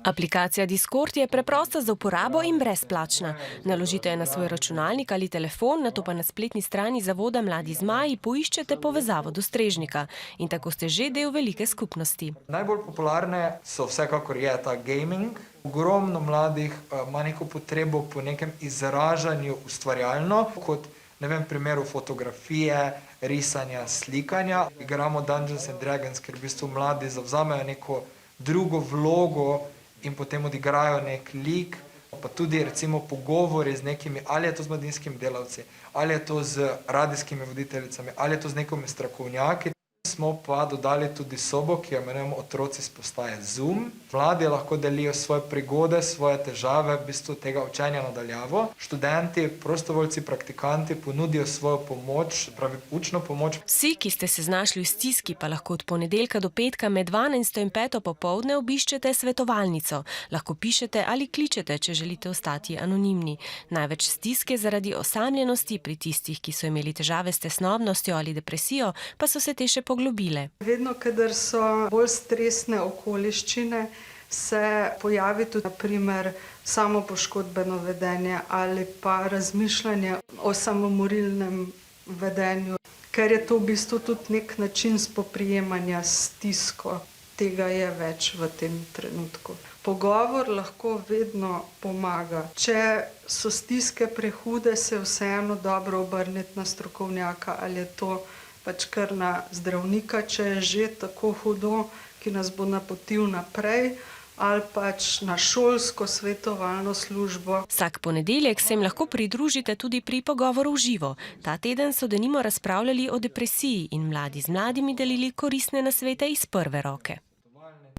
Aplikacija Discord je preprosta za uporabo in brezplačna. Naložite jo na svoj računalnik ali telefon, nato pa na spletni strani Zavoda Mladi zmaji poiščete povezavo do strežnika. In tako ste že del velike skupnosti. Najbolj popularne so vsekakor je ta gaming. Ogromno mladih ima neko potrebo po nekem izražanju ustvarjalno, kot v primeru fotografije, risanja, slikanja. Igramo Dungeons and Dragons, ker v bistvu mladi zavzamejo neko drugo vlogo in potem odigrajo nek lik, pa tudi recimo pogovori z nekimi, ali je to z mladinskimi delavci, ali je to z radijskimi voditeljicami, ali je to z nekimi strokovnjaki. Smo pa dodali tudi sobo, ki jo imenujemo Otroci s postaje Zoom. Mladi lahko delijo svoje prigode, svoje težave, v bistvu tega učenja nadaljavo. Študenti, prostovoljci, praktikanti ponudijo svojo pomoč, pravi učno pomoč. Vsi, ki ste se znašli v stiski, pa lahko od ponedeljka do petka med 12 in 5 popoldne obiščete svetovalnico. Lahko pišete ali kličete, če želite ostati anonimni. Največ stiske zaradi osamljenosti pri tistih, ki so imeli težave s tesnobnostjo ali depresijo, pa so se te še poglobile. Vedno, kadar so bolj stresne okoliščine, se pojavi tudi na primer samopoškodbeno vedenje ali pa razmišljanje o samomorilnem vedenju, ker je to v bistvu tudi nek način spoprijemanja s stisko. Tega je več v tem trenutku. Pogovor lahko vedno pomaga. Če so stiske prehude, se vseeno dobro obrniti na strokovnjaka, ali je to pač kar na zdravnika, če je že tako hudo, ki nas bo napotil naprej, ali pač na šolsko svetovalno službo. Vsak ponedeljek se jim lahko pridružite tudi pri pogovoru v živo. Ta teden so denimo razpravljali o depresiji in Mladi z mladimi delili koristne nasvete iz prve roke.